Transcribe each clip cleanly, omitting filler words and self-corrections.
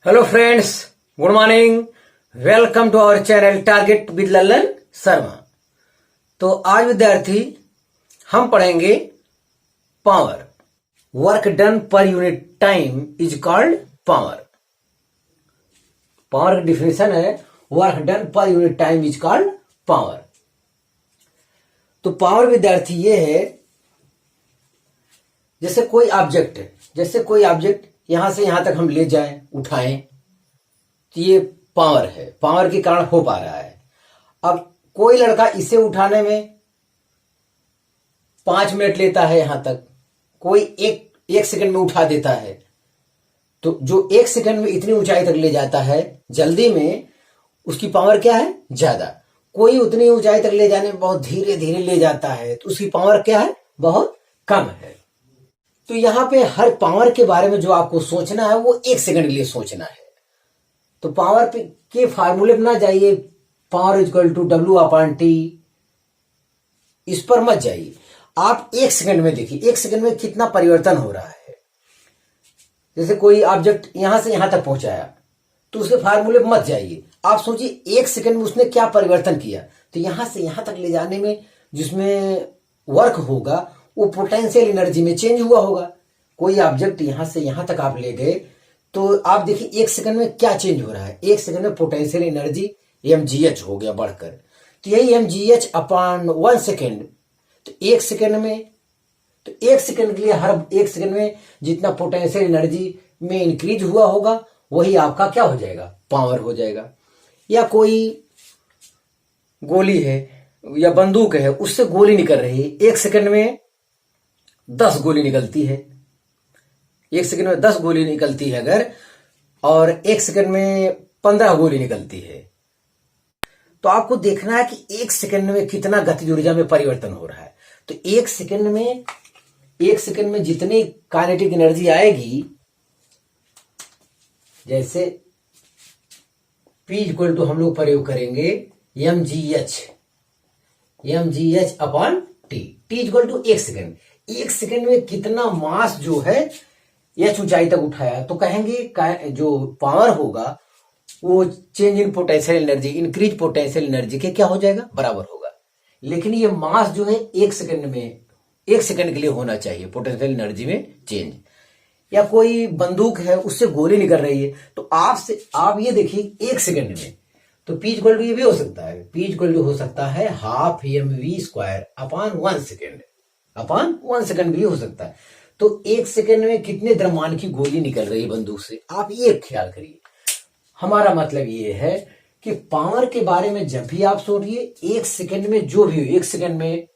Hello friends, good morning. Welcome to our channel target with Lallan Sharma. तो आज विद्यार्थी हम पढ़ेंगे power. Work done per unit time is called power. Power का definition है work done per unit time is called power. तो power विद्यार्थी ये है, जैसे कोई ऑब्जेक्ट यहां से यहां तक हम ले जाएं, उठाएं, तो ये पावर है। पावर के कारण हो पा रहा है। अब कोई लड़का इसे उठाने में 5 मिनट लेता है, यहां तक कोई एक सेकंड में उठा देता है। तो जो 1 सेकंड में इतनी ऊंचाई तक ले जाता है जल्दी में, उसकी पावर क्या है? ज्यादा। कोई उतनी ऊंचाई तक ले जाने में बहुत धीरे धीरे ले जाता है, तो उसकी पावर क्या है? बहुत कम है। तो यहां पे हर पावर के बारे में जो आपको सोचना है वो 1 सेकंड के लिए सोचना है। तो पावर के फार्मूले पर ना जाइए, पावर इक्वल टू W/T, इस पर मत जाइए। आप 1 सेकंड में देखिए, 1 सेकंड में कितना परिवर्तन हो रहा है। जैसे कोई ऑब्जेक्ट यहां से यहां तक पहुंचाया, तो उसके फार्मूले पर मत जाइए। आप सोचिए 1 सेकंड में उसने क्या परिवर्तन किया। तो यहां से यहां तक ले जाने में जिसमें वर्क होगा वो पोटेंशियल एनर्जी में चेंज हुआ होगा। कोई ऑब्जेक्ट यहां से यहां तक आप ले गए, तो आप देखिए 1 सेकंड में क्या चेंज हो रहा है। 1 सेकंड में पोटेंशियल एनर्जी mgh हो गया बढ़कर। तो यही mgh अपॉन 1 सेकंड। तो 1 सेकंड में, तो 1 सेकंड के लिए हर 1 सेकंड में जितना पोटेंशियल एनर्जी में इंक्रीज हुआ होगा वही आपका क्या हो जाएगा? पावर हो जाएगा। या कोई गोली है या बंदूक है, उससे गोली निकल रही है, 1 सेकंड में 10 गोली निकलती है। 1 सेकंड में 10 गोली निकलती है अगर, और 1 सेकंड में 15 गोली निकलती है, तो आपको देखना है कि 1 सेकंड में कितना गतिज ऊर्जा में परिवर्तन हो रहा है। तो 1 सेकंड में जितनी काइनेटिक एनर्जी आएगी, जैसे P इक्वल टू हम लोग प्रयोग करेंगे mgh upon T equal to 1 second. 1 second में कितना मास जो है h ऊंचाई तक उठाया, तो कहेंगे जो पावर होगा वो change in potential energy, increase potential energy के क्या हो जाएगा? बराबर होगा। लेकिन ये मास जो है 1 सेकंड के लिए होना चाहिए पोटेंशियल एनर्जी में चेंज। या कोई बंदूक है, उससे गोली निकल रही है, तो आप ये देखिए 1 सेकंड में, तो P इक्वल टू ये भी हो सकता है। P इक्वल टू हो सकता है ½ mv² अपॉन 1 सेकंड भी हो सकता है। तो 1 सेकंड में कितने द्रव्यमान की गोली निकल रही है बंदूक से, आप ये ख्याल करिए। हमारा मतलब ये है कि पावर के बारे में जब भी आप सोचिए, 1 सेकंड में जो भी हो, 1 सेकंड में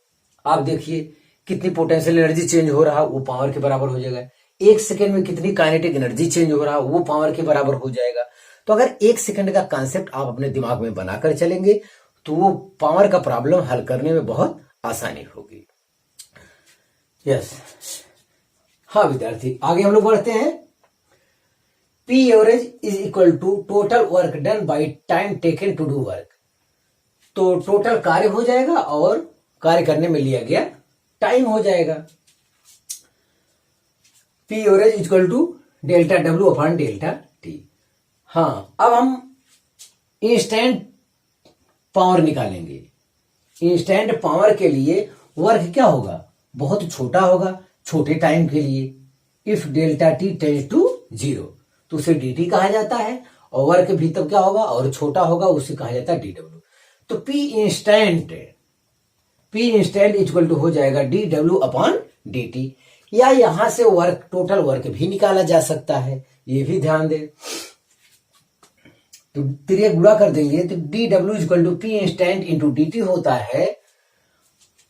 आप देखिए कितनी पोटेंशियल एनर्जी चेंज हो रहा है, वो पावर के बराबर हो जाएगा। 1 सेकंड में कितनी काइनेटिक एनर्जी चेंज हो रहा है, वो पावर के बराबर हो जाएगा। तो अगर 1 सेकंड का कॉन्सेप्ट आप अपने दिमाग में बनाकर चलेंगे, तो वो पावर का प्रॉब्लम हल करने में बहुत आसानी होगी। यस, हाँ विद्यार्थी, आगे हम लोग बढ़ते हैं। P average is equal to total work done by time taken to do work. तो टोटल कार्य हो जाएगा और कार्य करने में लिया गया टाइम हो जाएगा। P average is equal to delta W upon delta T। हाँ, अब हम इंस्टेंट पावर निकालेंगे। इंस्टेंट पावर के लिए वर्क क्या होगा? बहुत छोटा होगा, छोटे टाइम के लिए। If delta T tends to 0, तो उसे dt कहा जाता है, और वर्क भी तब क्या होगा? और छोटा होगा, उसे कहा जाता है dw। तो P इंस्टेंट इक्वल टू हो जाएगा dw अपॉन dt। या यहां से वर्क, टोटल वर्क भी निकाला जा सकता है, ये भी ध्यान दें। तो त्रिय गुणा कर देंगे तो dw equal to P instant into dt होता है।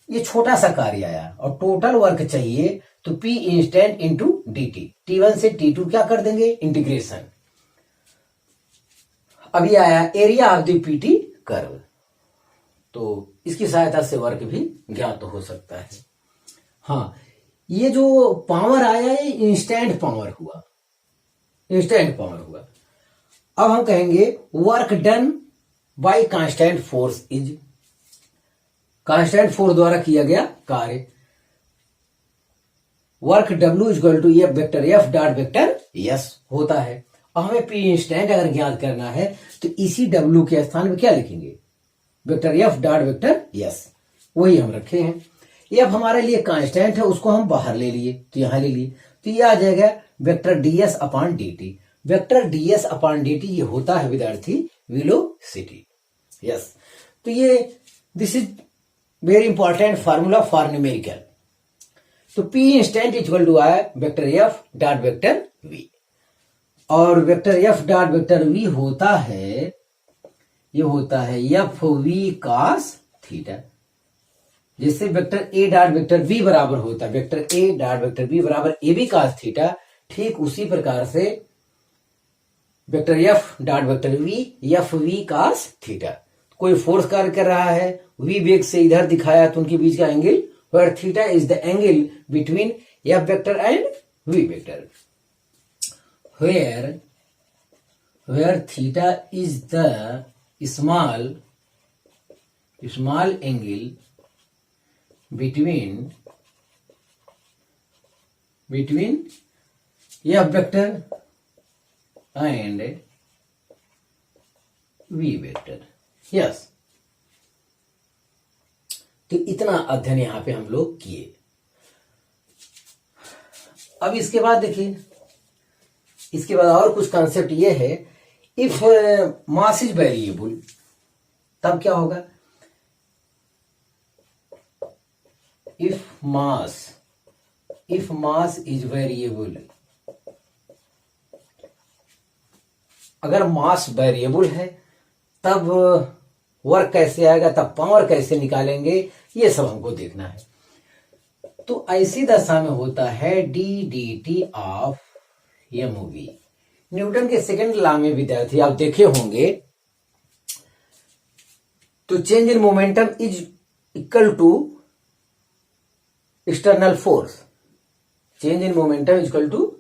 ये छोटा सा कार्य आया और टोटल वर्क चाहिए, तो P instant into dt, T1 से T2 क्या कर देंगे? इंटीग्रेशन। अभी आया area of the PT curve, तो इसकी सहायता से वर्क भी ज्ञात हो सकता है। हाँ, ये जो पावर आया ये इंस्टेंट पावर हुआ। अब हम कहेंगे work done by constant force is, constant force द्वारा किया गया कार्य। Work W equal to F vector F dot vector s होता है। और हमें पी इंस्टेंट अगर ज्ञात करना है तो इसी W के स्थान में क्या लिखेंगे, vector F dot vector yes, वही हम रखे हैं। एफ हमारे लिए कांस्टेंट है, उसको हम बाहर ले लिए तो यहां ले लिए, तो ये आ जाएगा vector DS upon dt। Vector DS upon dt ये होता है विद्यार्थी वेलोसिटी। यस, तो ये this is very important formula for numerical. तो P इंस्टेंट इक्वल टू आया vector F dot vector v, और vector F dot vector v होता है, ये होता है एफ वी कॉस थीटा, जिससे vector A dot vector v बराबर होता है vector A dot vector v बराबर ए बी कॉस थीटा। ठीक उसी प्रकार से vector F dot vector v F V cos theta. कोई फोर्स कार्य कर रहा है, v वेग से इधर दिखाया तो उनके बीच का angle, where theta is the angle between f vector and v vector, where theta is the small angle between f vector and v vector। Yes, तो इतना अध्ययन यहां पे हम लोग किए। अब इसके बाद देखिए, इसके बाद और कुछ कॉन्सेप्ट ये है, इफ मास इज वेरिएबल तब क्या होगा, इफ मास इज वेरिएबल, अगर मास वेरिएबल है तब वर्क कैसे आएगा, तब पावर कैसे निकालेंगे, ये सब हमको देखना है। तो ऐसी दशा में होता है D D T of M V. Newton के सेकंड लॉ में विद्यार्थी आप देखे होंगे, तो change in momentum is equal to external force, change in momentum is equal to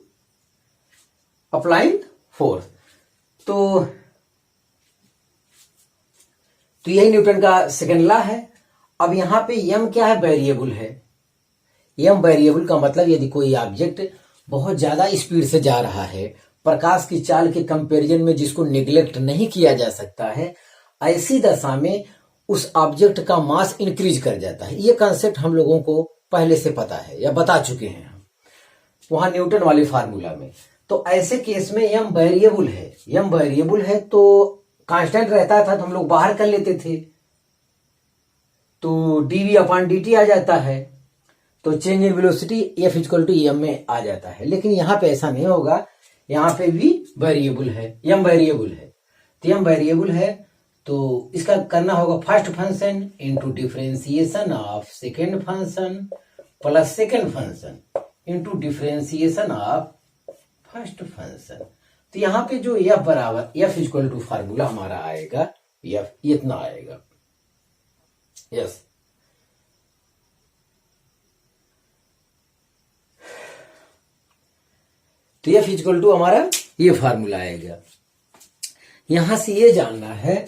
applying force. तो यही न्यूटन का सेकंड लॉ है। अब यहां पे m क्या है, वेरिएबल है। m वेरिएबल का मतलब यदि कोई ऑब्जेक्ट बहुत ज्यादा स्पीड से जा रहा है, प्रकाश की चाल के कंपैरिजन में जिसको निगलेक्ट नहीं किया जा सकता है, ऐसी दशा में उस ऑब्जेक्ट का मास इंक्रीज कर जाता है। ये कॉन्सेप्ट हम लोगों को पहले से पता है या बता चुके हैं हम वहां न्यूटन वाले फार्मूला में। तो ऐसे केस में m वेरिएबल है तो कांस्टेंट रहता था तो हम लोग बाहर कर लेते थे, तो dv अपॉन dt आ जाता है, तो change in velocity f equal to m में आ जाता है। लेकिन यहां पे ऐसा नहीं होगा, यहां पे v वेरिएबल है, m वेरिएबल है। तो m वेरिएबल है तो इसका करना होगा first function into differentiation of second function plus second function into differentiation of first function. तो यहां पे जो f बराबर f इक्वल टू फार्मूला हमारा आएगा, f इतना आएगा। यस, तो f इक्वल टू हमारा ये फार्मूला आएगा। यहां से ये जानना है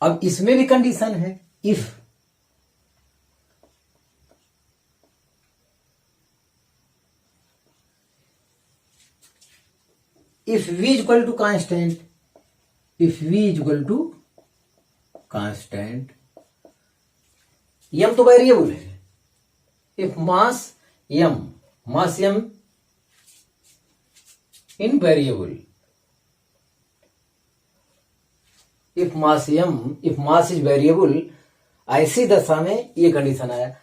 अब इसमें भी कंडीशन है, if v equal to constant, if v equal to constant, m तो वेरिएबल है, if mass m in variable, if mass is variable, ऐसी दशा में ये कंडीशन आया।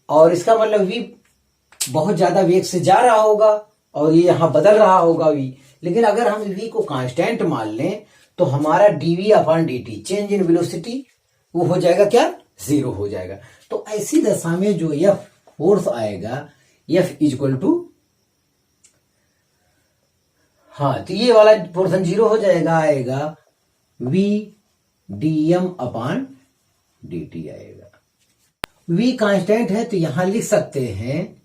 और इसका मतलब v बहुत ज्यादा वेग से जा रहा होगा और ये यहां बदल रहा होगा v। लेकिन अगर हम v को कांस्टेंट मान लें तो हमारा dv upon dt change in velocity वो हो जाएगा क्या, 0 हो जाएगा। तो ऐसी दशा में जो f फोर्स आएगा, f इक्वल टू, हाँ तो ये वाला पोर्शन 0 हो जाएगा, आएगा v dm अपॉन dt आएगा। v कांस्टेंट है तो यहां लिख सकते हैं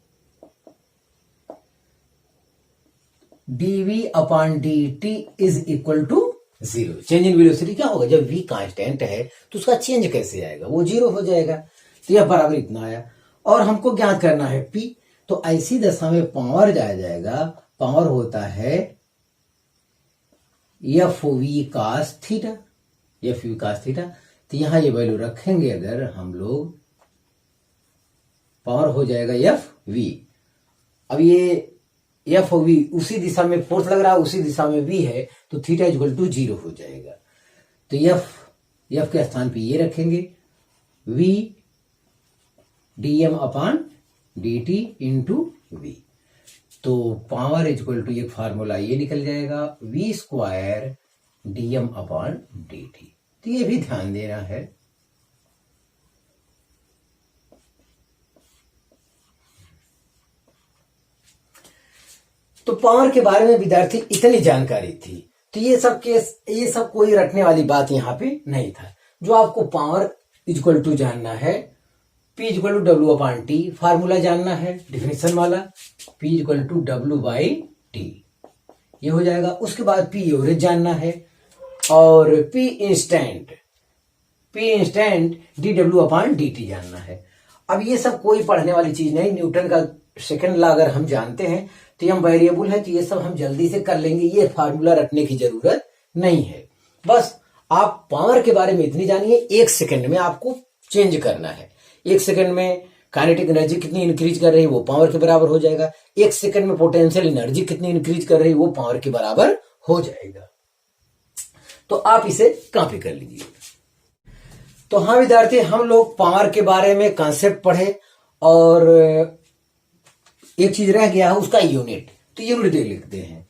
dv upon dt is equal to 0। Change in velocity क्या होगा, जब v कांस्टेंट है तो उसका चेंज कैसे आएगा, वो 0 हो जाएगा। तो यह बराबर इतना आया और हमको ज्ञात करना है p। तो ऐसी दशा में पावर जाएगा, पावर होता है F V cos theta, F V cos theta. तो यहां ये वैल्यू रखेंगे अगर हम लोग, पावर हो जाएगा एफ वी। अब ये एफ वी उसी दिशा में फोर्स लग रहा है, उसी दिशा में वी है, तो थीटा इक्वल टू 0 हो जाएगा। तो एफ के स्थान पे ये रखेंगे, V DM upon D T into V. तो पावर इक्वल टू एक फार्मूला ये निकल जाएगा, V square DM upon D T. तो ये भी ध्यान देना है। तो पावर के बारे में विद्यार्थी इतनी जानकारी थी, तो ये सब कोई रटने वाली बात यहाँ पे नहीं था। जो आपको पावर इक्वल टू जानना है, P equal to W upon T, formula जानना है डिफिनेशन वाला, P equal to W by T, ये हो जाएगा। उसके बाद P एवरेज जानना है और P instant D W upon D T जानना है। अब ये सब कोई पढ़ने वाली चीज नहीं, न्यूटन का सेकंड लॉ अगर हम जानते हैं तो ये हम वेरिएबल है, तो ये सब हम जल्दी से कर लेंगे, ये फार्मूला रटने की जरूरत नहीं है। बस आप पावर के बारे में इतनी जानिए, 1 सेकंड में आपको चेंज करना है। 1 सेकंड में काइनेटिक एनर्जी कितनी इंक्रीज कर रही है वो पावर के बराबर हो जाएगा। 1 सेकंड में पोटेंशियल एनर्जी कितनी इंक्रीज कर रही है वो पावर के बराबर हो जाएगा। तो आप इसे कॉपी कर लीजिए। तो हाँ विद्यार्थी, हम लोग पावर के बारे में कॉन्सेप्ट पढ़े और एक चीज रह गया है उसका यूनिट। तो यूनिट लिखते हैं,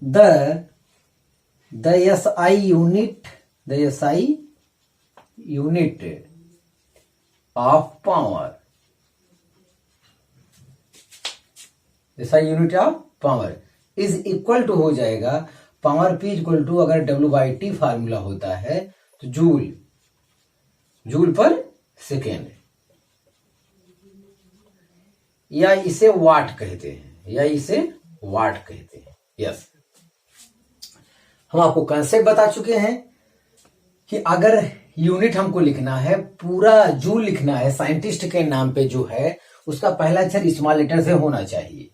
the SI unit of power, SI unit of power is equal to हो जाएगा, पावर पी इक्वल टू अगर डब्ल्यू बाई टी फार्मूला होता है तो जूल पर सेकेंड, या इसे वाट कहते हैं, यस। हम आपको कंसेप्ट बता चुके हैं कि अगर यूनिट हमको लिखना है, पूरा जूल लिखना है, साइंटिस्ट के नाम पे जो है उसका पहला अक्षर स्मॉल लेटर से होना चाहिए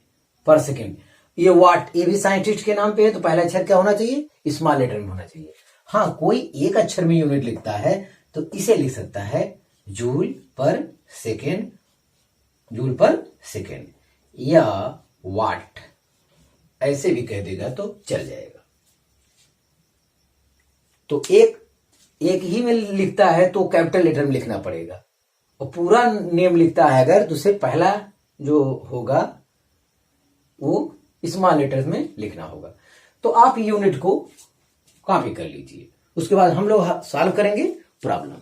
पर सेकेंड। ये वाट, ये भी साइंटिस्ट के नाम पे है, तो पहला अक्षर क्या होना चाहिए, स्मॉल लेटर में होना चाहिए। हाँ, कोई एक अक्षर में यूनिट लिखता है तो इसे लिख सकता है जूल पर सेकेंड या वाट, ऐसे भी कह देगा तो चल जाएगा। तो एक ही में लिखता है तो कैपिटल लेटर में लिखना पड़ेगा, और पूरा नेम लिखता है अगर तो उसे पहला जो होगा वो स्मॉल लेटर में लिखना होगा। तो आप यूनिट को कॉपी कर लीजिए, उसके बाद हम लोग सॉल्व करेंगे प्रॉब्लम।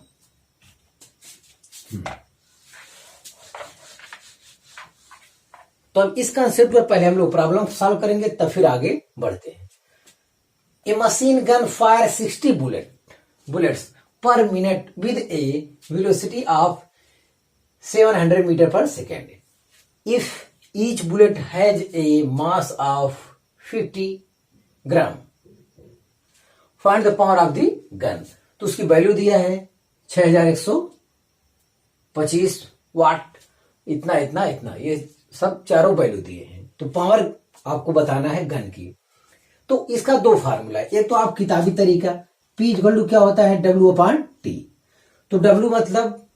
तो अब इस कंसेप्ट पर पहले हम लोग प्रॉब्लम सॉल्व करेंगे, तब फिर आगे बढ़ते हैं। A machine gun fire 60 bullets per minute with a velocity of 700 meter per second. If each bullet has a mass of 50 gram, find the power of the gun. तो उसकी वैल्यू दिया है 6125 वाट, इतना, ये सब चारों वैल्यू दिए हैं। तो पावर आपको बताना है गन की। तो इसका 2 फार्मूला है, एक तो आप किताबी तरीका, P इक्वल टू क्या होता है W अपॉन T। तो W मतलब,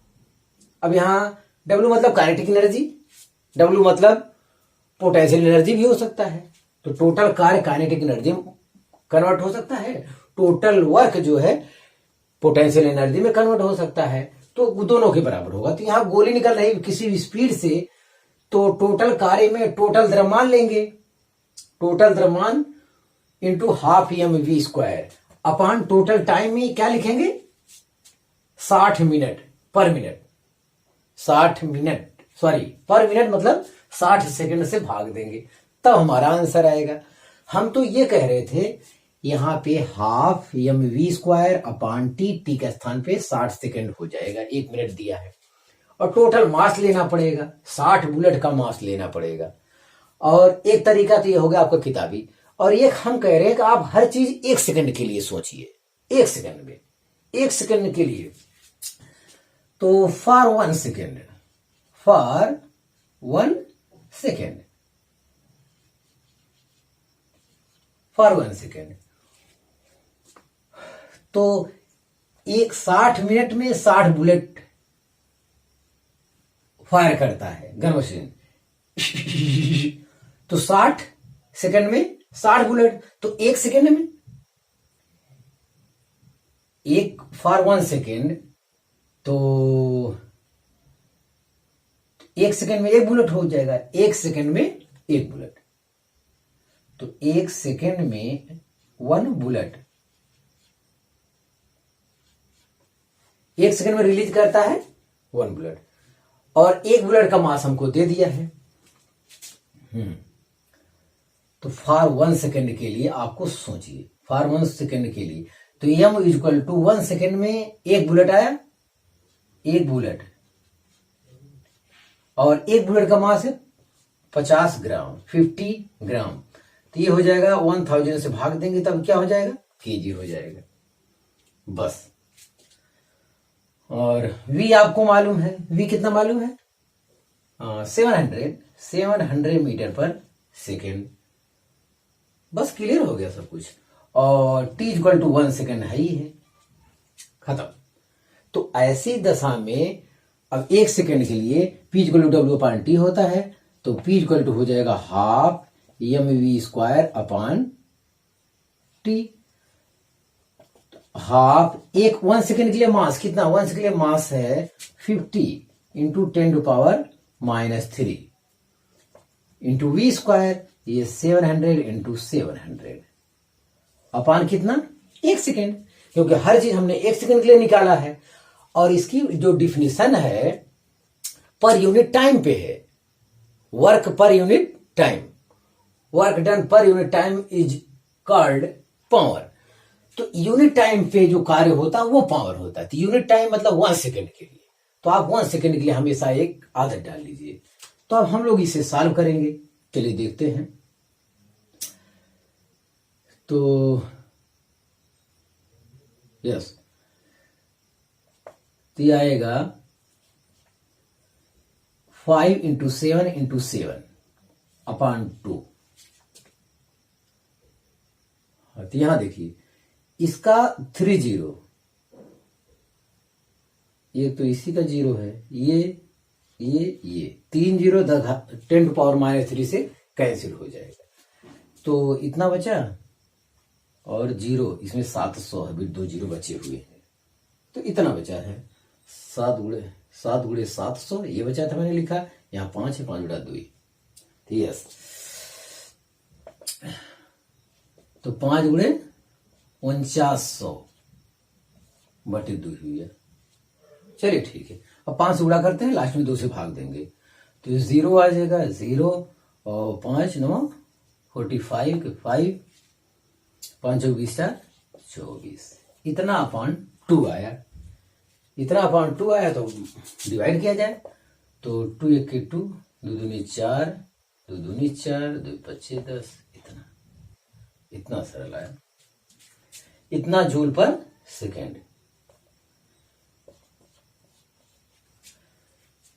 अब यहां W मतलब काइनेटिक एनर्जी, W मतलब पोटेंशियल एनर्जी भी हो सकता है। तो टोटल कार्य काइनेटिक एनर्जी में कन्वर्ट हो सकता है, टोटल वर्क जो है पोटेंशियल एनर्जी में कन्वर्ट हो सकता है, तो दोनों के बराबर होगा। तो यहां गोली निकल रही किसी भी स्पीड से, तो टोटल कार्य में टोटल द्रव्यमान लेंगे, टोटल द्रव्यमान into half M V square upon total time में क्या लिखेंगे 60 मिनट पर मिनट, 60 मिनट पर मिनट मतलब 60 सेकंड से भाग देंगे, तब हमारा आंसर आएगा। हम तो ये कह रहे थे यहां पे half M V square upon T के स्थान पे 60 सेकंड हो जाएगा, 1 मिनट दिया है। और टोटल मास लेना पड़ेगा, 60 बुलेट का मास लेना पड़ेगा। और एक तरीका तो ये हो गया आपका किताबी, और एक हम कह रहे हैं कि आप हर चीज 1 सेकंड के लिए सोचिए, 1 सेकंड में, 1 सेकंड के लिए। तो for 1 second, for 1 second, for 1 second, तो एक 60 मिनट में 60 बुलेट फायर करता है गन मशीन। तो 60 सेकंड में 60 बुलेट, तो 1 सेकंड में एक फॉर 1 सेकंड, तो 1 सेकंड में 1 बुलेट हो जाएगा, 1 सेकंड में 1 बुलेट, तो 1 सेकंड में 1 बुलेट 1 सेकंड में रिलीज करता है 1 बुलेट, और 1 बुलेट का मास हमको दे दिया है। तो फॉर 1 सेकंड के लिए आपको सोचिए, फॉर 1 सेकंड के लिए, तो m इक्वल टू 1 सेकंड में 1 बुलेट आया, 1 बुलेट, और 1 बुलेट का मास है 50 ग्राम, 50 ग्राम, तो ये हो जाएगा 1000 से भाग देंगे तब क्या हो जाएगा, केजी हो जाएगा बस। और v आपको मालूम है, v कितना मालूम है, 700 मीटर पर सेकेंड, बस क्लियर हो गया सब कुछ। और t इक्वल टू 1 सेकेंड है ही है, खत्म। तो ऐसी दशा में अब 1 सेकेंड के लिए p equal to W upon T होता है, तो p इक्वल टू हो जाएगा half mv² upon T. Half 1 second के लिए मास कितना, 1 सेकेंड के लिए मास है 50 इंटू 10⁻³ इंटू v², ये 700 इंटू 700 अपान कितना, 1 सेकेंड, क्योंकि हर चीज हमने 1 सेकेंड के लिए निकाला है। और इसकी जो डिफिनीशन है पर यूनिट टाइम पे है, वर्क पर unit time, work done per unit time is called power. तो यूनिट टाइम पे जो कार्य होता है वो पावर होता है। तो यूनिट टाइम मतलब 1 सेकेंड के लिए, तो आप 1 सेकेंड के लिए हमेशा एक आदत डाल लीजिए। तो अब हम लोग इसे सॉल्व करेंगे, चलिए देखते हैं। तो यस, तो ये आएगा 5 इंटू 7 इंटू 7 अपान 2। तो यहां देखिए इसका 3 0, ये तो इसी का 0 है, ये 3 0 10⁻³ से कैंसिल हो जाएगा, तो इतना बचा, और 0 इसमें 700 है, 2 0 बचे हुए हैं, तो इतना बचा है 7 गुणे 700, ये बचा था मैंने लिखा, यहाँ 5 है, 5 × 2, यस, तो 5 गुणे 4900 बटे 2 हुई है। चलिए ठीक है, अब 5 से गुणा करते हैं, लास्ट में 2 से भाग देंगे, तो 0 आ जाएगा, 0 और 5 9 45 के 5 5 20 24, इतना अपान 2 आया, इतना अपान 2 आया, तो डिवाइड किया जाए, तो 2 1 2, 2 दूनी 4, 2 दूनी 4, 2 5 10, इतना सरल आया, इतना जूल पर सेकेंड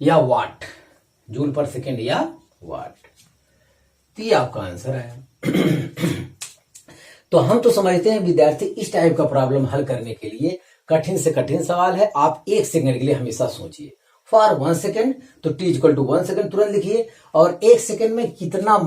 या वाट, जूल पर सेकेंड या वाट, तो ये आपका आंसर है। तो हम तो समझते हैं विद्यार्थी इस टाइप का प्रॉब्लम हल करने के लिए कठिन से कठिन सवाल है, आप 1 सेकंड के लिए हमेशा सोचिए। फॉर 1 सेकंड, तो t इक्वल टू 1 सेकंड तुरंत लिखिए, और 1 सेकंड में कितना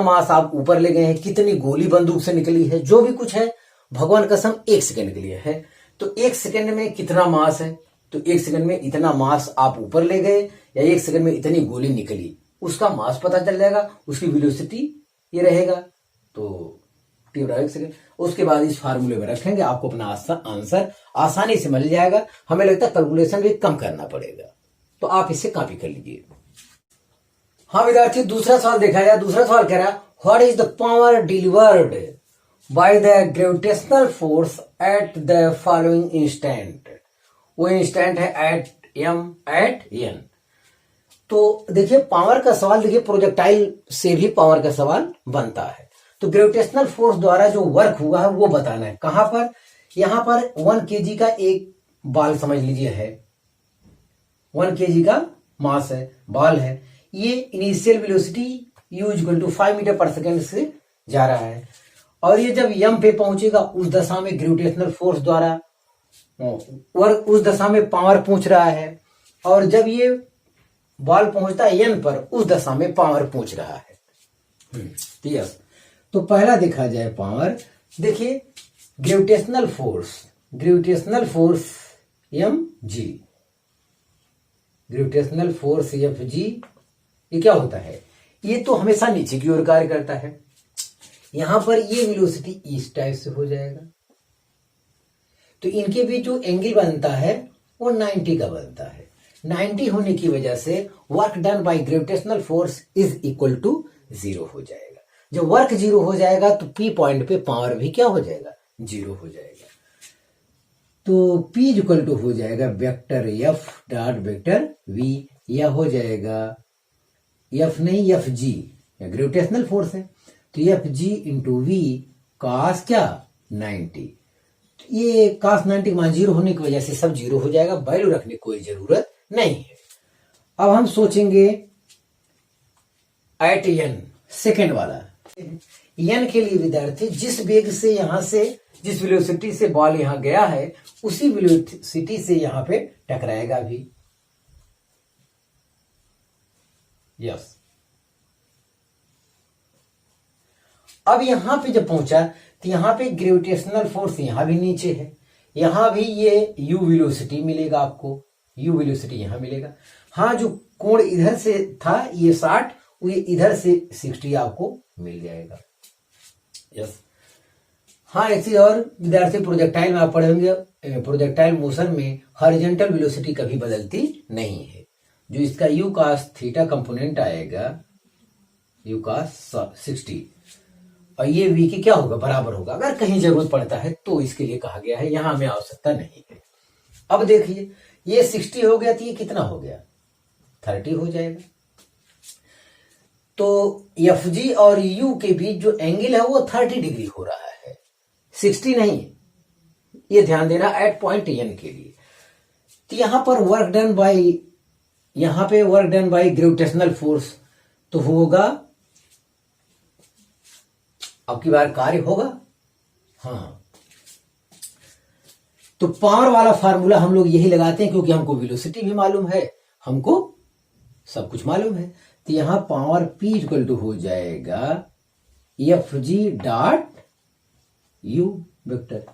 मास आप ऊपर ले गए हैं, कितनी गोली बंदूक से निकली है, जो भी कुछ है भगवान कसम 1 सेकंड के लिए है। तो 1 सेकंड में कितना मास है, तो 1 सेकंड में इतना मास आप ऊपर ले गए, या 1 सेकंड में इतनी गोली निकली, उसका मास पता चल जाएगा, उसकी वेलोसिटी ये रहेगा, तो t = 1 सेकंड। उसके बाद इस फार्मूले में रखेंगे, आपको अपना आंसर आसानी से मिल जाएगा। हमें लगता है कैलकुलेशन भी कम करना पड़ेगा, तो आप इसे कॉपी कर लीजिए। हाँ विद्यार्थी, दूसरा सवाल देखा जाए। दूसरा सवाल कह रहा है, what is the power delivered by the gravitational force at the following instant. वो इंस्टेंट है एट m at n। तो देखिए पावर का सवाल, देखिए प्रोजेक्टाइल से भी पावर का सवाल बनता है। तो ग्रेविटेशनल फोर्स द्वारा जो वर्क हुआ है वो बताना है। कहां पर? यहां पर 1 kg का एक बॉल समझ लीजिए है, 1 kg का मास है, बॉल है। ये इनिशियल वेलोसिटी u = 5 मीटर पर सेकेंड से जा रहा है, और ये जब यम पे पहुंचेगा उस दशा में ग्रेविटेशनल फोर्स द्वारा वर्क, उस दशा में पावर पहुंच रहा है, और जब ये बॉल पहुंचता है एन पर उस दशा में पावर पहुंच रहा है। ठीक, तो पहला देखा जाए पावर। देखिए gravitational force M G, gravitational force F G, ये क्या होता है? ये तो हमेशा नीचे की ओर कार्य करता है। यहां पर ये वेलोसिटी इस टाइप से हो जाएगा, तो इनके बीच जो एंगल बनता है वो 90 का बनता है। 90 होने की वजह से work done by gravitational force is equal to 0 हो जाएगा। जब वर्क 0 हो जाएगा तो पी पॉइंट पे पावर भी क्या हो जाएगा? 0 हो जाएगा। तो पी इक्वल टू हो जाएगा vector F dot vector V, यह हो जाएगा एफ नहीं एफ जी, ग्रेविटेशनल फोर्स है, तो F G into V cos क्या 90। ये cos 90 मान 0 होने की वजह से सब 0 हो जाएगा, वैल्यू रखने की कोई जरूरत नहीं है। अब हम सोचेंगे एट n, सेकेंड वाला n के लिए विद्यार्थी जिस वेग से यहां से, जिस वेलोसिटी से बॉल यहां गया है उसी वेलोसिटी से यहां पे टकराएगा भी। यस, अब यहां पे जब पहुंचा तो यहां पे ग्रेविटेशनल फोर्स यहां भी नीचे है, यहां भी ये u वेलोसिटी मिलेगा आपको, u वेलोसिटी यहां मिलेगा। हाँ, जो कोण इधर से था ये 60, ये इधर से 60 आपको मिल जाएगा। यस, हाँ एक चीज और विद्यार्थी, प्रोजेक्टाइल में आप पढ़ेंगे, प्रोजेक्टाइल मोशन में हॉरिजॉन्टल वेलोसिटी कभी बदलती नहीं है। जो इसका u cos थीटा कंपोनेंट आएगा, u cos 60, और ये v की क्या होगा? बराबर होगा। अगर कहीं जरूरत पड़ता है तो इसके लिए कहा गया है, यहां हमें आवश्यकता नहीं है। अब देखिए ये 60 हो गया तो ये कितना हो गया? 30 हो जाएगा। तो एफ जी और u के बीच जो एंगल है वो 30 डिग्री हो रहा है, 60 नहीं, ये ध्यान देना एट पॉइंट n के लिए। तो यहां पर वर्क डन बाय, यहां पे work done by gravitational force तो होगा, अब की बार कार्य होगा। हाँ, तो पावर वाला फार्मूला हम लोग यही लगाते हैं क्योंकि हमको वेलोसिटी भी मालूम है, हमको सब कुछ मालूम है। तो यहां पावर P इक्वल टू हो जाएगा F G dot U vector,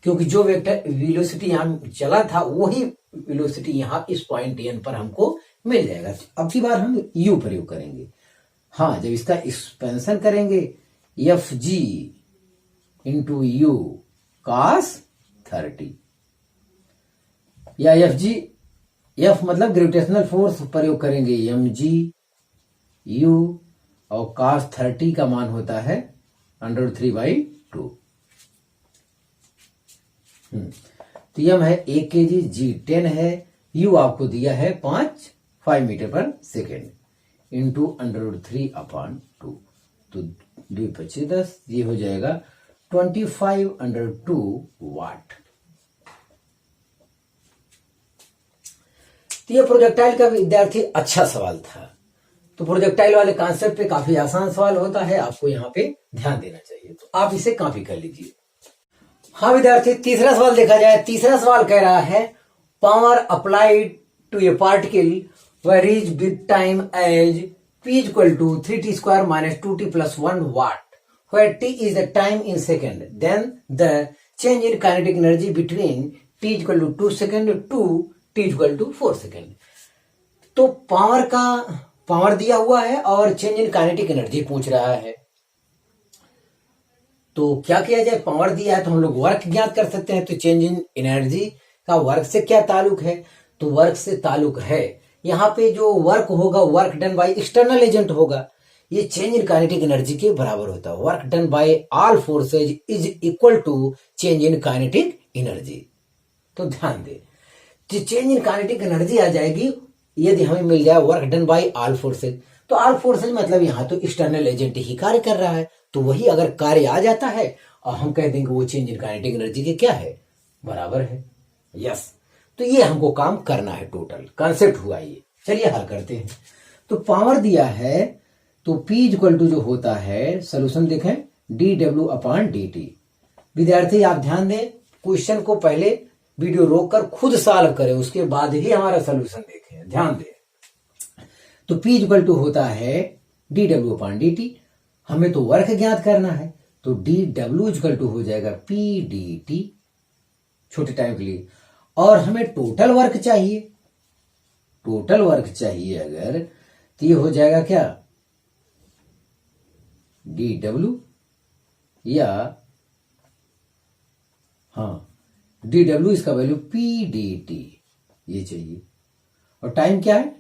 क्योंकि जो वेक्टर वेलोसिटी यहां चला था वही वेलोसिटी यहां इस पॉइंट एन पर हमको मिल जाएगा। अब की बार हम u प्रयोग करेंगे। हाँ, जब इसका एक्सपेंशन करेंगे F G into you cos 30, या एफ जी, एफ मतलब ग्रेविटेशनल फोर्स प्रयोग करेंगे एम जी यू, और cos 30 का मान होता है √3/2। तो यम है 1 kg, जी 10 है, यू आपको दिया है 5 मीटर पर सेकेंड इंटू √3/2, तो 2 × 10, ये हो जाएगा 25/2 वाट। तो ये प्रोजेक्टाइल का विद्यार्थी अच्छा सवाल था। तो प्रोजेक्टाइल वाले कॉन्सेप्ट पे काफी आसान सवाल होता है, आपको यहाँ पे ध्यान देना चाहिए, तो आप इसे कॉपी कर लीजिए। हाँ विद्यार्थी, तीसरा सवाल देखा जाए। तीसरा सवाल कह रहा है power applied to a particle varies with time as p equal to 3t² - 2t + 1 watt, where t is the time in second, then the change in kinetic energy between t equal to 2 second to t equal to 4 second. तो power दिया हुआ है और change in kinetic energy पूछ रहा है। तो क्या किया जाए? पावर दिया है तो हम लोग वर्क ज्ञात कर सकते हैं। तो चेंज इन एनर्जी का वर्क से क्या ताल्लुक है? तो वर्क से ताल्लुक है, यहाँ पे जो वर्क होगा work done by external agent होगा, ये चेंज इन काइनेटिक एनर्जी के बराबर होता है। Work done by all forces is equal to change in kinetic energy. तो ध्यान दे, चेंज इन काइनेटिक एनर्जी आ जाएगी यदि हमें मिल जाए work done by all forces, तो ऑल फोर्सेज मतलब यहाँ तो एक्सटर्नल एजेंट ही कार्य कर रहा है, तो वही अगर कार्य आ जाता है और हम कह देंगे वो चेंज इन काइनेटिक एनर्जी के क्या है, बराबर है। यस, तो ये हमको काम करना है, टोटल कॉन्सेप्ट हुआ ये। चलिए हल करते हैं। तो पावर दिया है, तो P इक्वल टू जो होता है, सोल्यूशन देखें, dw अपॉन dt। विद्यार्थी आप ध्यान दें, क्वेश्चन को पहले वीडियो रोककर खुद सॉल्व करें, उसके बाद ही हमारा सोल्यूशन देखें, ध्यान दें। तो P इक्वल टू होता है dw अपॉन dt, हमें तो वर्क ज्ञात करना है, तो dw इक्वल टू हो जाएगा P dt छोटे टाइम के लिए, और हमें टोटल वर्क चाहिए, टोटल वर्क चाहिए अगर, तो ये हो जाएगा क्या, dw या हाँ dw, इसका वैल्यू P dt ये चाहिए, और टाइम क्या है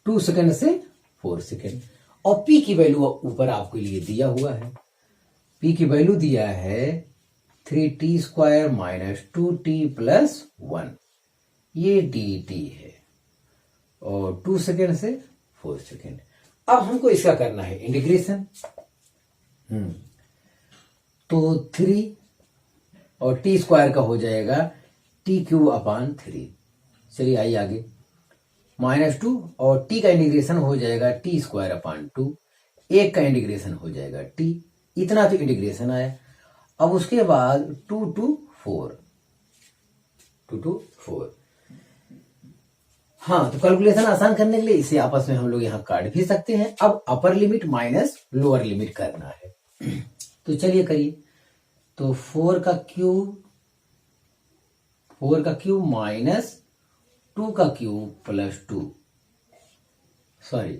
2 सेकेंड से 4 सेकेंड, और P की वैल्यू ऊपर आपके लिए दिया हुआ है, P की वैल्यू दिया है 3t square minus 2t plus 1, ये dt है, और 2 सेकेंड से 4 सेकेंड। अब हमको इसका करना है इंटीग्रेशन, तो 3 और t स्क्वायर का हो जाएगा t क्यू अपॉन 3। चलिए आइए आगे, -2 और t का इंटीग्रेशन हो जाएगा t स्क्वायर अपॉन 2, एक का इंटीग्रेशन हो जाएगा t, इतना तो इंटीग्रेशन आया। अब उसके बाद 2 to 4, हाँ, तो कैलकुलेशन आसान करने के लिए इसे आपस में हम लोग यहां काट भी सकते हैं। अब अपर लिमिट माइनस लोअर लिमिट करना है, तो चलिए करिए। तो 4 का क्यूब माइनस 2 का क्यूब प्लस 2, सॉरी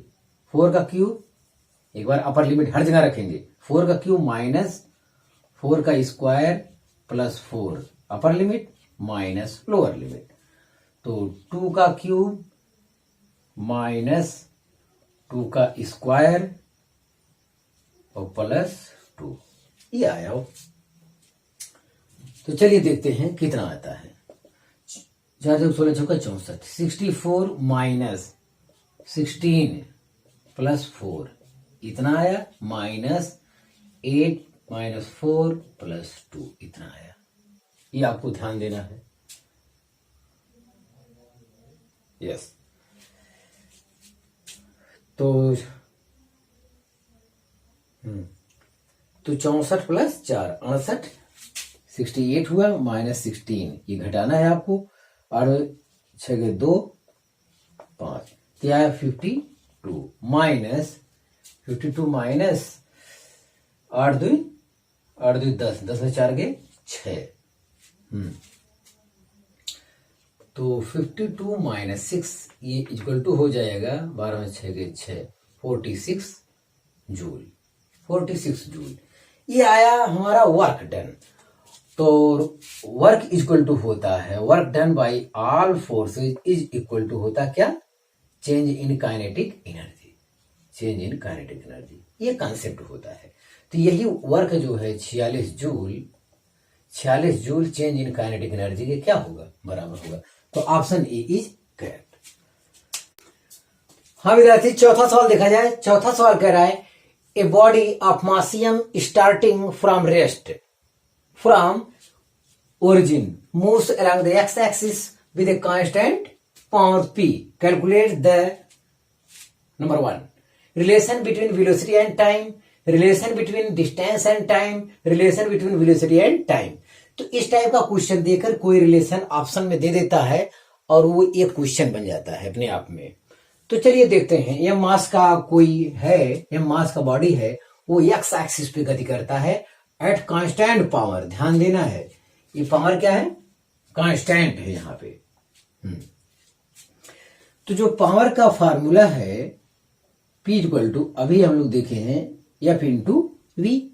4 का क्यूब, एक बार अपर लिमिट हर जगह रखेंगे, 4 का क्यूब माइनस 4 का स्क्वायर प्लस 4 अपर लिमिट माइनस लोअर लिमिट, तो 2 का क्यूब माइनस 2 का स्क्वायर और प्लस 2, ये आया हो। तो चलिए देखते हैं कितना आता है। 4 16 चौका 64, 64 माइनस 16 प्लस 4 इतना आया, माइनस 8 माइनस 4 प्लस 2 इतना आया, ये आपको ध्यान देना है। यस, तो 64 प्लस 4 68, 68 हुआ, माइनस 16 ये घटाना है आपको, और 6 2 5, तो आया 52 माइनस 52 माइनस 8 2 10, 10 में 4 गए 6, तो 52 माइनस 6 ये इक्वल टू हो जाएगा 12 में 6 गए 6, 46 जूल, 46 जूल ये आया हमारा वर्क डन। तो वर्क इक्वल टू होता है, work done by all forces is equal to होता क्या, change in kinetic energy, change in kinetic energy, ये कॉन्सेप्ट होता है। तो यही वर्क जो है 46 joule change in kinetic energy के क्या होगा, बराबर होगा। तो ऑप्शन ए इज करेक्ट। हाँ विद्यार्थी, चौथा सवाल देखा जाए। चौथा सवाल कह रहा है a body of mass m starting from rest from origin moves along the x-axis with a constant power p. Calculate the number 1 relation between velocity and time, relation between distance and time, relation between velocity and time. तो इस type का question देकर कोई relation option में दे देता है और वो एक क्वेश्चन बन जाता है अपने आप में। तो चलिए देखते हैं, यह मास का कोई है, यह मास का बॉडी है, वो एक्स एक्सिस पे गति करता है एट कांस्टेंट पावर। ध्यान देना है, ये पावर क्या है, कांस्टेंट है यहाँ पे। तो जो पावर का फार्मूला है P इक्वल टू, अभी हम लोग देखे हैं F इंटू वी,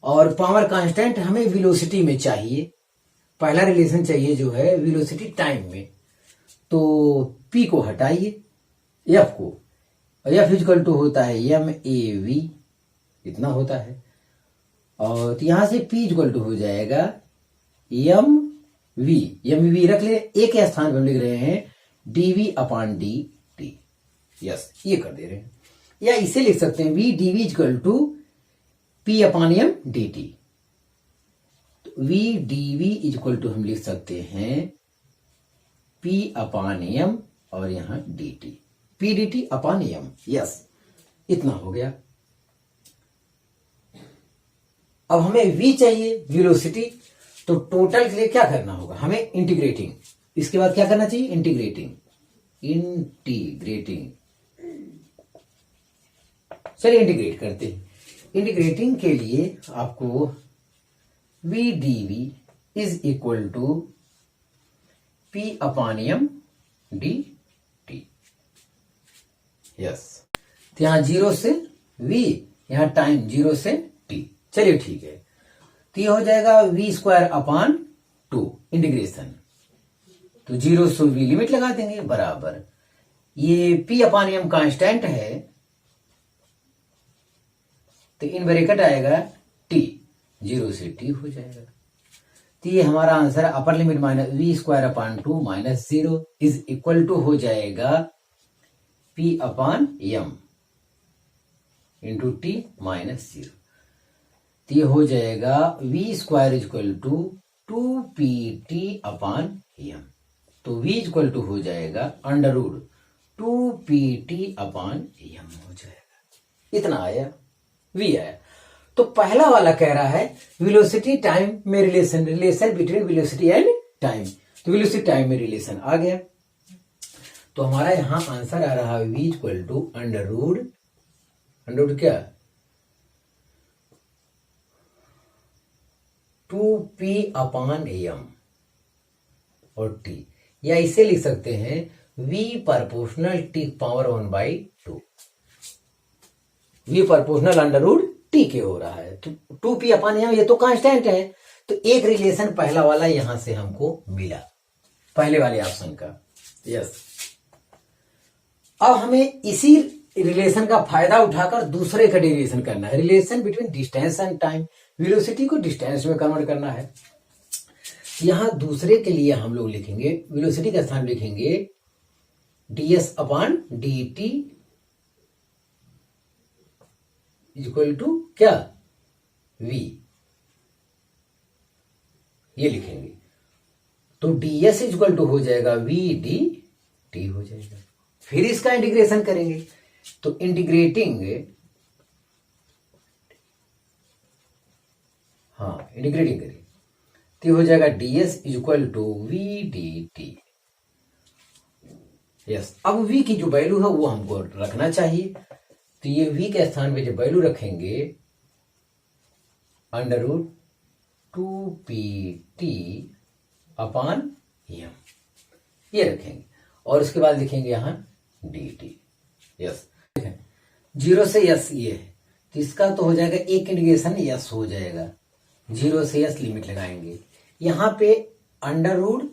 और पावर कांस्टेंट हमें वेलोसिटी में चाहिए। पहला रिलेशन चाहिए जो है वेलोसिटी टाइम में, तो P को हटाइए, F को, F इक्वल टू होता है MAV, इतना होता है, और तो यहां से P इक्वल टू हो जाएगा वी, एम वी रख ले, एक के स्थान पर हम लिख रहे हैं DV upon D T. Yes, ये कर दे रहे हैं। या इसे लिख सकते हैं V DV equal to P upon M D T. V DV equal to हम लिख सकते हैं पी अपॉन एम और यहां D T, P D T upon M. Yes, इतना हो गया। अब हमें v चाहिए, वेलोसिटी। तो टोटल के लिए क्या करना होगा, हमें इंटीग्रेटिंग, इसके बाद क्या करना चाहिए, इंटीग्रेटिंग। चलिए इंटीग्रेट करते हैं। इंटीग्रेटिंग के लिए आपको v dv is equal to p upon M D T. Yes, तो यहां 0 से v, यहां टाइम 0 से t। चलिए ठीक है, तो ये हो जाएगा v स्क्वायर अपॉन 2 इंटीग्रेशन। तो 0 से v लिमिट लगा देंगे बराबर, ये p अपॉन एम कांस्टेंट है, तो इन ब्रैकेट आएगा t, 0 से t हो जाएगा। तो ये हमारा answer upper limit minus V square upon 2 minus 0 is equal to हो जाएगा p upon M into T minus 0। तो ये हो जाएगा V square equal to 2pt upon M. तो v इक्वल टू हो जाएगा under root 2pt upon M हो जाएगा। इतना आया, v आया। तो पहला वाला कह रहा है वेलोसिटी टाइम में relation between velocity and time. तो वेलोसिटी टाइम में रिलेशन आ गया। तो हमारा यहां आंसर आ रहा है v equal to under root क्या 2p अपॉन एम और t, या इसे लिख सकते हैं v proportional t power 1/2। v proportional under root t के हो रहा है, तो 2p अपॉन एम ये तो कांस्टेंट है। तो एक रिलेशन पहला वाला यहां से हमको मिला, पहले वाले ऑप्शन का। यस, अब हमें इसी रिलेशन का फायदा उठाकर दूसरे का डेरिवेशन करना है, relation between distance and time. Velocity को डिस्टेंस में कन्वर्ट करना है। यहां दूसरे के लिए हम लोग लिखेंगे, वेलोसिटी का स्थान लिखेंगे ds upon dt equal to क्या v, ये लिखेंगे। तो ds इक्वल टू हो जाएगा v dt हो जाएगा। फिर इसका इंटीग्रेशन करेंगे, तो इंटीग्रेटिंग करेंगे तो हो जाएगा ds equal to v dt। Yes, अब v की जो वैल्यू है वो हमको रखना चाहिए। तो ये v के स्थान पे जो वैल्यू रखेंगे under root 2pt upon M, ये रखेंगे और उसके बाद लिखेंगे यहां dt। यस, 0 से यस ये है, तो इसका तो हो जाएगा एक इंटीग्रेशन यस हो जाएगा। 0 से यस लिमिट लगाएंगे, यहां पे under root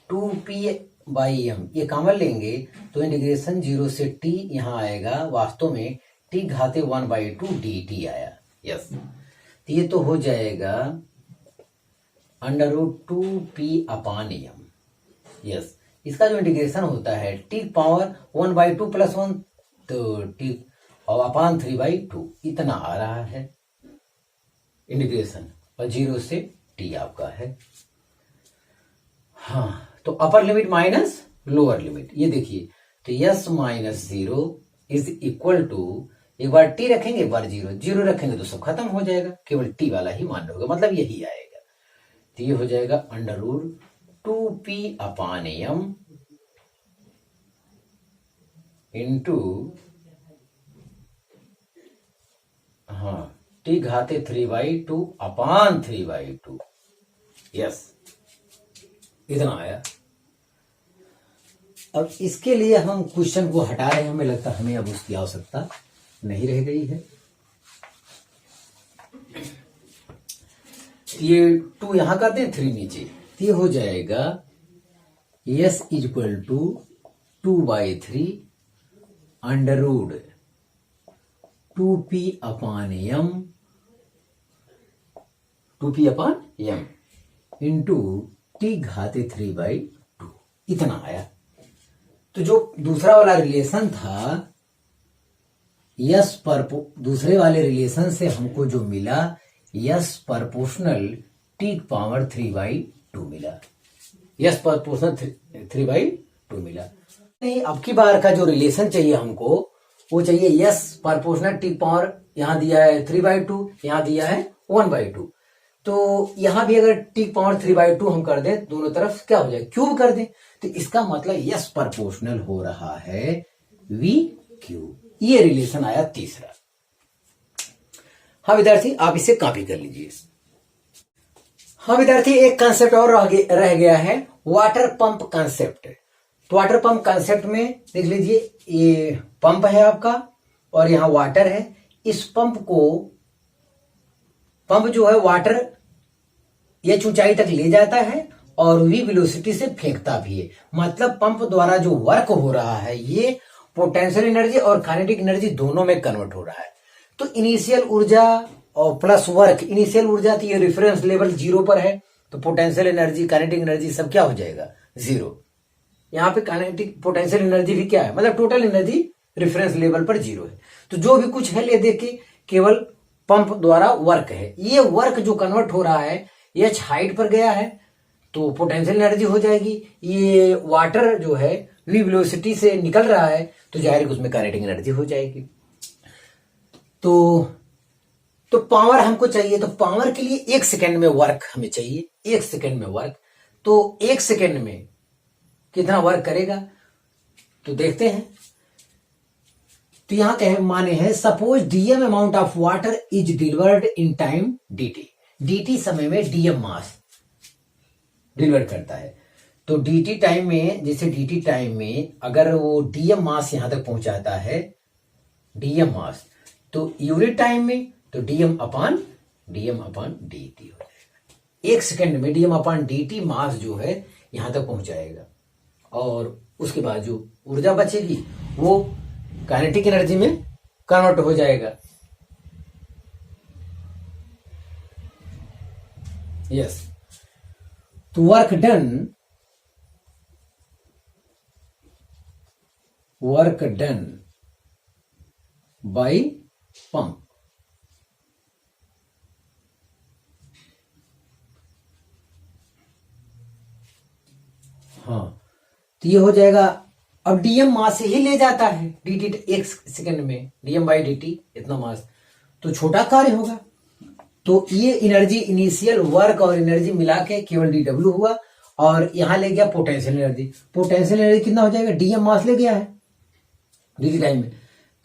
2p by M ये कॉमन लेंगे, तो इंटीग्रेशन 0 से t यहां आएगा, वास्तव में t घाते 1/2 dt आया। यस, तो ये तो हो जाएगा under root 2p upon M. Yes, इसका जो इंटीग्रेशन होता है t पावर 1/2 प्लस 1, तो t और अपॉन 3/2 इतना आ रहा है इंटीग्रेशन, और 0 से t आपका है। हाँ, तो upper limit minus lower limit, ये देखिए, तो s minus 0 is equal to, एक बार t रखेंगे एक बार 0 रखेंगे तो सब खत्म हो जाएगा, केवल t वाला ही मान होगा, मतलब यही आएगा। तो ये हो जाएगा under root 2p upon M into t घाते 3/2 अपॉन 3/2। यस, इतना आया। अब इसके लिए हम क्वेश्चन को हटा रहे हैं, हमें लगता है हमें अब उसकी आवश्यकता नहीं रह गई है। ये 2 यहां कर दें, 3 नीचे, ये हो जाएगा s equal to 2/3 under root 2p upon M into t 10⁻³ इतना आया। तो जो दूसरा वाला रिलेशन था दूसरे वाले रिलेशन से हमको जो मिला यस प्रोपोर्शनल T⁻³ मिला, यस प्रोपोर्शनल 3/2 मिला। नहीं, अब की बार का जो रिलेशन चाहिए हमको वो चाहिए यस प्रोपोर्शनल T पावर, यहां दिया है 3/2, यहां दिया है 1/2। तो यहां भी अगर T⁻³ हम कर दें दोनों तरफ क्या हो जाए, क्यूब कर दें, तो इसका मतलब यस प्रोपोर्शनल हो रहा है VQ। ये रिलेशन आया तीसरा। हाँ विद्यार्थी, आप इसे कॉपी कर लीजिए। हाँ विद्यार्थी, एक कंसेप्ट और रह गया है, वाटर पंप कंसेप्ट। तो वाटर पंप कंसेप्ट में देख लीजिए, ये पंप है आपका और यहां वाटर है। इस पंप जो है वाटर ये ऊंचाई तक ले जाता है और वी वेलोसिटी से फेंकता भी है। मतलब पंप द्वारा जो वर्क हो रहा है ये पोटेंशियल एनर्जी और काइनेटिक एनर्जी दोनों में कन्वर्ट हो रहा है। तो इनिशियल ऊर्जा और प्लस वर्क, इनिशियल ऊर्जा तो ये रेफरेंस लेवल 0 पर है, तो पोटेंशियल एनर्जी काइनेटिक एनर्जी सब क्या हो जाएगा, 0। यहाँ पे काइनेटिक पोटेंशियल एनर्जी भी क्या है, मतलब टोटल एनर्जी रेफरेंस लेवल पर 0 है। तो जो भी कुछ है ले दे के केवल पंप द्वारा वर्क है। ये वर्क जो कन्वर्ट हो रहा है एच हाइट पर गया है तो पोटेंशियल एनर्जी हो जाएगी। ये वाटर जो है वी वेलोसिटी से निकल रहा है तो जाहिर उसमें काइनेटिक एनर्जी हो जाएगी। तो पावर हमको चाहिए, तो पावर के लिए 1 सेकेंड में वर्क हमें चाहिए, 1 सेकेंड में वर्क। तो 1 सेकेंड में कितना वर्क करेगा तो देखते हैं। तो यहां कहे माने हैं suppose DM amount of water is delivered in time dt। dt समय में डीएम मास डिलीवर करता है। तो dt टाइम में, जैसे dt टाइम में अगर वो डीएम मास यहां तक पहुंचाता है, डीएम मास, तो यूनिट टाइम में तो डीएम अपॉन dt हो जाएगा। 1 सेकेंड में डीएम अपॉन dt मास जो है यहां तक पहुंचाएगा और उसके बाद जो ऊर्जा बचेगी वो काइनेटिक एनर्जी में कन्वर्ट हो जाएगा। यस, तो वर्क डन बाय पंप। हाँ, तो ये हो जाएगा। अब डीएम मास ही ले जाता है dt 1 सेकेंड में, डीएम बाई dt इतना मास, तो छोटा कार्य होगा। तो ये एनर्जी इनिशियल वर्क और एनर्जी मिला के केवल dw हुआ और यहां ले गया पोटेंशियल एनर्जी। पोटेंशियल एनर्जी कितना हो जाएगा, डीएम मास ले गया है dt टाइम में,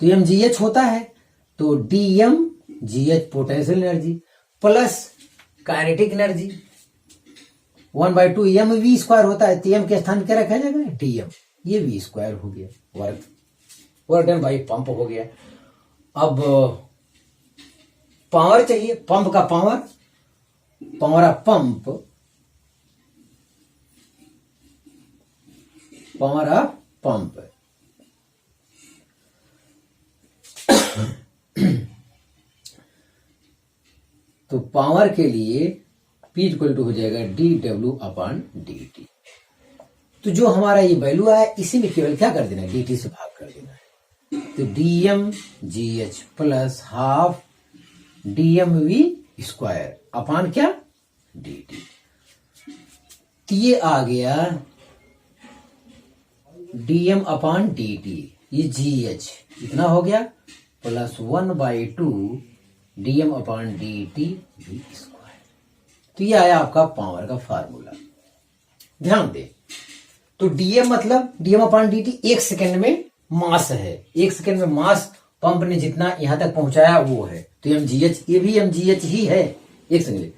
तो mgh होता है, तो dmgh potential energy plus kinetic energy 1/2 mv² होता है, तो m के स्थान क्या रखा जाएगा, dm, ये v² हो गया। वर्क डन बाई पंप हो गया। अब पावर चाहिए, पंप का power of pump, power of pump तो पावर के लिए P इक्वल टू हो जाएगा dw/dt। तो जो हमारा ये वैल्यू आया इसी में केवल क्या कर देना है, dt से भाग कर देना है। तो dmgh प्लस हाफ dmv² अपान क्या, dt। तो ये आ गया dm/dt, ये gh इतना हो गया प्लस 1/2 dm/dt v²। तो ये आया आपका पावर का फार्मूला। ध्यान दे, तो dm मतलब dm/dt 1 सेकेंड में मास है, 1 सेकेंड में मास पंप ने जितना यहां तक पहुंचाया वो है, तो mgh, ये भी mgh ही है 1 सेकेंड।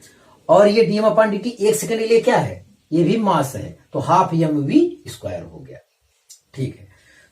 और ये dm/dt 1 सेकेंड के लिए क्या है, ये भी मास है, तो हाफ mv² हो गया। ठीक है,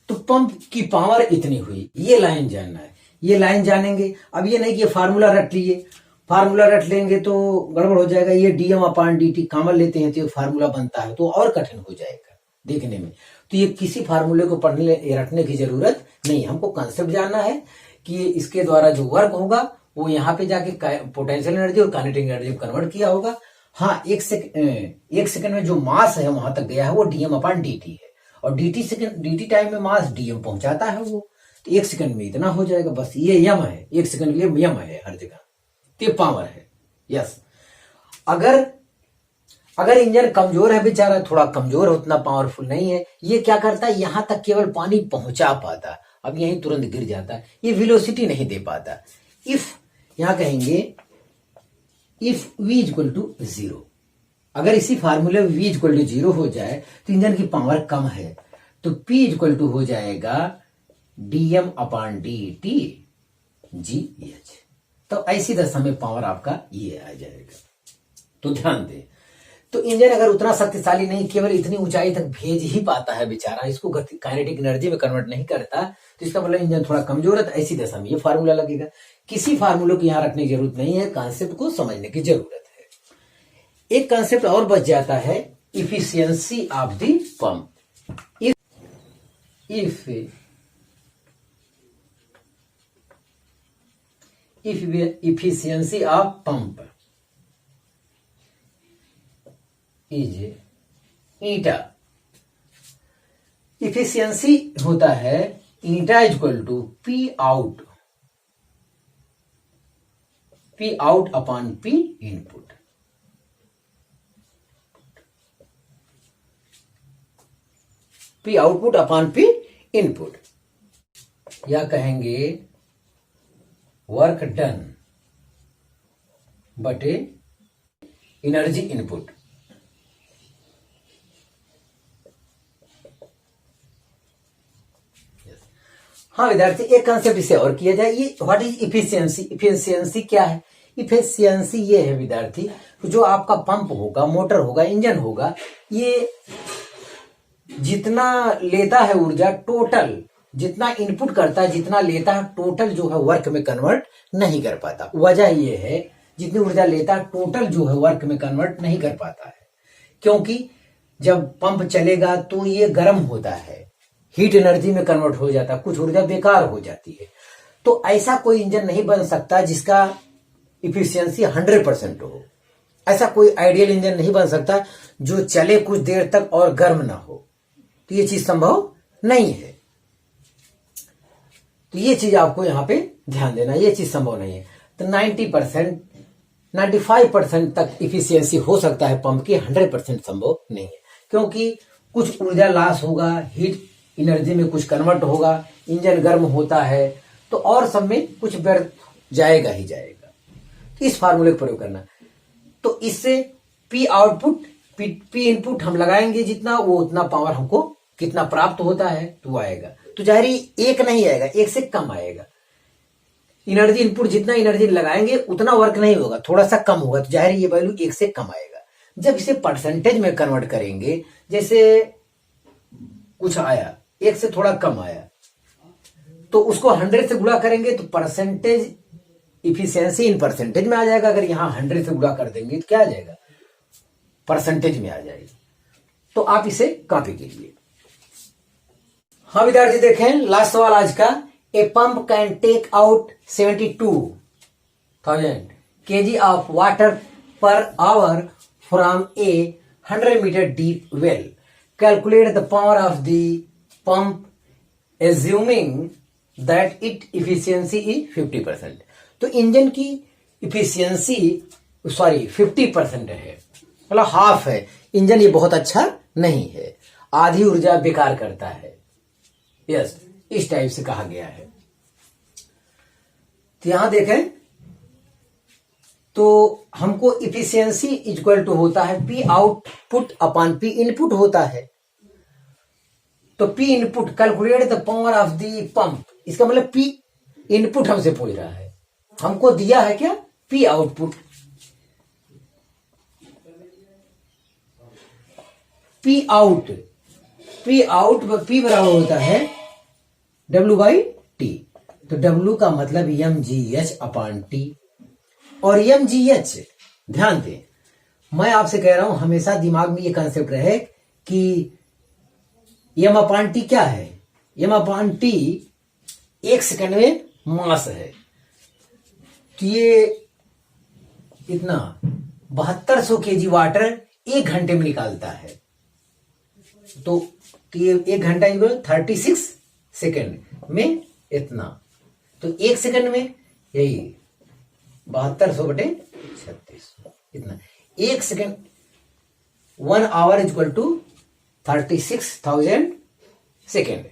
तो पंप की पावर इतनी हुई, ये लाइन जानना है, ये लाइन जानेंगे। अब ये नहीं कि ये फार्मूला रट लिए, फार्मूला रट लेंगे तो गड़बड़ हो जाएगा। ये dm/dt कॉमन लेते हैं तो ये फार्मूला बनता है तो और कठिन हो जाएगा देखने में। तो ये किसी फार्मूले को पढ़ने रटने की जरूरत नहीं, हमको कंसेप्ट जानना है कि इसके द्वारा जो वर्क होगा वो यहाँ पे जाके पोटेंशियल एनर्जी और काइनेटिक एनर्जी में कन्वर्ट किया होगा। हाँ, एक सेकंड में जो मास है वहां तक गया है वो dm/dt है, और dt टाइम में मास dm पहुंचाता है वो, तो एक सेकंड में इतना हो जाएगा। बस ये यम है, एक सेकंड के लिए यम है हर जगह, तो पावर है। यस, अगर इंजन कमजोर है बेचारा, थोड़ा कमजोर है, उतना पावरफुल नहीं है, ये क्या करता है, यहां तक केवल पानी पहुंचा पाता, अब यहीं तुरंत गिर जाता है, ये वेलोसिटी नहीं दे पाता। इफ यहां कहेंगे इफ v इक्वल टू 0, अगर इसी फार्मूले में v इक्वल टू 0 हो जाए तो इंजन की पावर कम है, तो p इक्वल टू हो जाएगा dm/dt gh, तो ऐसी दशा में पावर आपका ये आ जाएगा। तो ध्यान दें, तो इंजन अगर उतना शक्तिशाली नहीं, केवल इतनी ऊंचाई तक भेज ही पाता है बेचारा, इसको काइनेटिक एनर्जी में कन्वर्ट नहीं करता, तो इसका मतलब इंजन थोड़ा कमजोर है, तो ऐसी दशा में ये फार्मूला लगेगा। किसी फार्मूले को यहां रखने की जरूरत नहीं है, कॉन्सेप्ट को समझने की जरूरत है। एक कॉन्सेप्ट और बच जाता है, efficiency of the pump. If efficiency of pump is eta, efficiency होता है eta equal to P out upon P input. P output upon P input, या कहेंगे वर्क डन बटे एनर्जी इनपुट। हाँ विद्यार्थी, एक कंसेप्ट इसे और किया जाए, ये व्हाट इज इफिशियंसी। इफिशियंसी क्या है? इफिशियंसी ये है विद्यार्थी, जो आपका पंप होगा, मोटर होगा, इंजन होगा, ये जितना लेता है ऊर्जा, टोटल जितना इनपुट करता है, जितना लेता है, टोटल जो है वर्क में कन्वर्ट नहीं कर पाता। वजह ये है, जितनी ऊर्जा लेता है टोटल जो है वर्क में कन्वर्ट नहीं कर पाता है, क्योंकि जब पंप चलेगा तो ये गर्म होता है, हीट एनर्जी में कन्वर्ट हो जाता है, कुछ ऊर्जा बेकार हो जाती है। तो ऐसा कोई इंजन नहीं बन सकता जिसका इफिशियंसी 100% हो। ऐसा कोई आइडियल इंजन नहीं बन सकता जो चले कुछ देर तक और गर्म ना हो, तो ये चीज संभव नहीं है। तो ये चीज आपको यहां पे ध्यान देना, ये चीज संभव नहीं है। तो 90% 95% तक इफिशियंसी हो सकता है पंप की, 100% संभव नहीं है, क्योंकि कुछ ऊर्जा लॉस होगा, हीट एनर्जी में कुछ कन्वर्ट होगा, इंजन गर्म होता है, तो और सब में कुछ व्यर्थ जाएगा ही जाएगा। इस फार्मूले का प्रयोग करना, तो इससे पी आउटपुट पी इनपुट हम लगाएंगे जितना, वो उतना पावर हमको कितना प्राप्त होता है तो वो आएगा। तो जाहिर एक नहीं आएगा, एक से कम आएगा। एनर्जी इनपुट जितना एनर्जी लगाएंगे उतना वर्क नहीं होगा, थोड़ा सा कम होगा, तो जाहिर ये वैल्यू एक से कम आएगा। जब इसे परसेंटेज में कन्वर्ट करेंगे, जैसे कुछ आया, एक से थोड़ा कम आया, तो उसको 100 से गुणा करेंगे तो परसेंटेज इफिशियंसी इन परसेंटेज में आ जाएगा। अगर यहां 100 से गुणा कर देंगे तो क्या आ जाएगा? परसेंटेज में आ जाएगा। तो आप इसे कॉपी कीजिए। हाँ विद्यार्थी, देखें लास्ट सवाल आज का। A pump can take out 72,000 kg of water per hour from a 100 metre deep well. Calculate the power of the pump assuming that it efficiency is 50%। तो इंजन की इफिशियंसी 50% है, मतलब हाफ है। इंजन ये बहुत अच्छा नहीं है, आधी ऊर्जा बेकार करता है। यस, इस टाइप से कहा गया है। तो यहां देखें, तो हमको इफिशियंसी इक्वल टू होता है P output upon P input होता है। तो P input calculate the power of the pump, इसका मतलब पी इनपुट हमसे पूछ रहा है, हमको दिया है क्या? P output. P out P बराबर होता है W/T। तो W का मतलब mgh अपॉन T, और mgh ध्यान दें, मैं आपसे कह रहा हूं हमेशा दिमाग में ये कंसेप्ट रहे कि m/T क्या है? m/T एक सेकंड में मास है। तो ये इतना 7200 kg वाटर 1 घंटे में निकालता है। तो ये 1 घंटा 36 सेकेंड में इतना, तो 1 सेकेंड में यही 7200/3600 इतना। 1 second 1 hour equal to 36,000 second.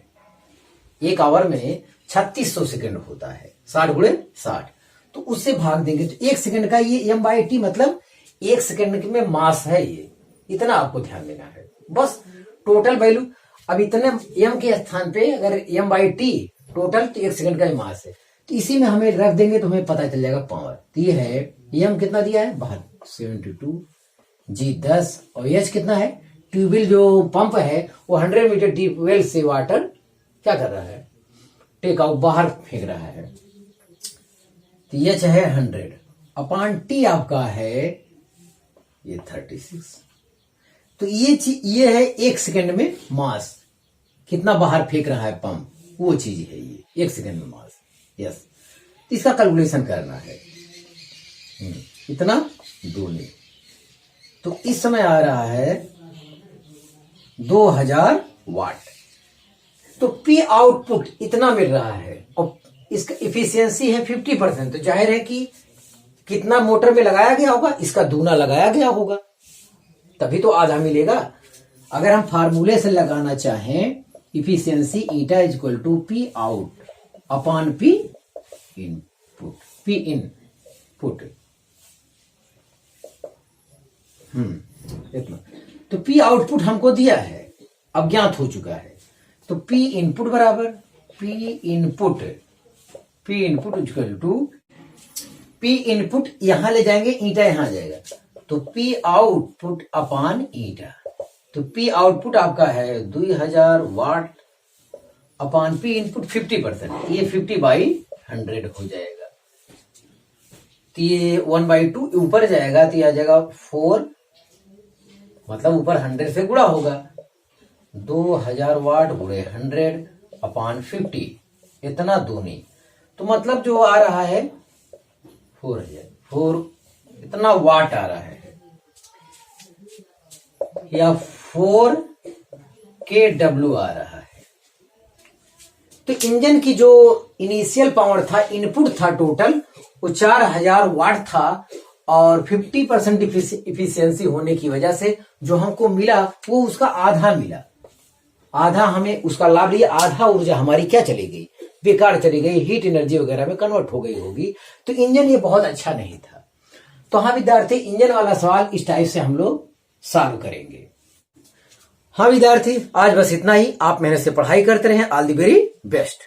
1 hour में 3600 सेकेंड होता है, 60 गुणे 60। तो उससे भाग देंगे तो 1 सेकेंड का ये m/t मतलब 1 सेकेंड में मास है ये, इतना आपको ध्यान देना है बस। टोटल वैल्यू अब इतने m के स्थान पे अगर m/t टोटल तो 1 सेकेंड का ही मास है, तो इसी में हमें रख देंगे तो हमें पता चल जाएगा पावर। तो ये है m कितना दिया है 72, g 10 और h कितना है। ट्यूबवेल जो पंप है वो 100 मीटर डीप वेल से वाटर क्या कर रहा है, टेक आउट बाहर फेंक रहा है। तो एच है 100/t आपका है ये 36। तो ये है 1 सेकेंड में मास कितना बाहर फेंक रहा है पंप, वो चीज है ये 1 सेकेंड में मास। यस, इसका कैलकुलेशन करना है। इतना दूनी, तो इस समय आ रहा है 2000 वाट। तो पी आउटपुट इतना मिल रहा है और इसका इफिशियंसी है 50%। तो जाहिर है कि कितना मोटर में लगाया गया होगा, इसका दूना लगाया गया होगा, तभी तो आधा मिलेगा। अगर हम फार्मूले से लगाना चाहें efficiency eta equal to P out upon P input, P input इतना। तो पी आउटपुट हमको दिया है, अज्ञात हो चुका है। तो पी इनपुट बराबर P input equal to P input यहां ले जाएंगे, ईटा यहां जाएगा, तो पी आउटपुट अपॉन ईटा। तो पी आउटपुट आपका है 2000 वाट अपॉन पी इनपुट 50%, ये 50/100 हो जाएगा। तो ये 1/2 ऊपर जाएगा तो ये आ जाएगा 4, मतलब ऊपर 100 से गुणा होगा। 2000 वाट गुणे 100 अपॉन 50 इतना दूनी, तो मतलब जो आ रहा है 4000 इतना वाट आ रहा है, या 4 kW आ रहा है। तो इंजन की जो इनिशियल पावर था, इनपुट था टोटल, वो 4000 वाट था और 50% इफिशियंसी होने की वजह से जो हमको मिला वो उसका आधा मिला। आधा हमें उसका लाभ लिया, आधा ऊर्जा हमारी क्या चली गई, बेकार चली गई, हीट एनर्जी वगैरह में कन्वर्ट हो गई होगी। तो इंजन ये बहुत अच्छा नहीं था। तो हाँ विद्यार्थी, इंजन वाला सवाल इस टाइप से हम लोग सॉल्व करेंगे। हाँ विद्यार्थी, आज बस इतना ही। आप मेहनत से पढ़ाई करते रहें। All the very best.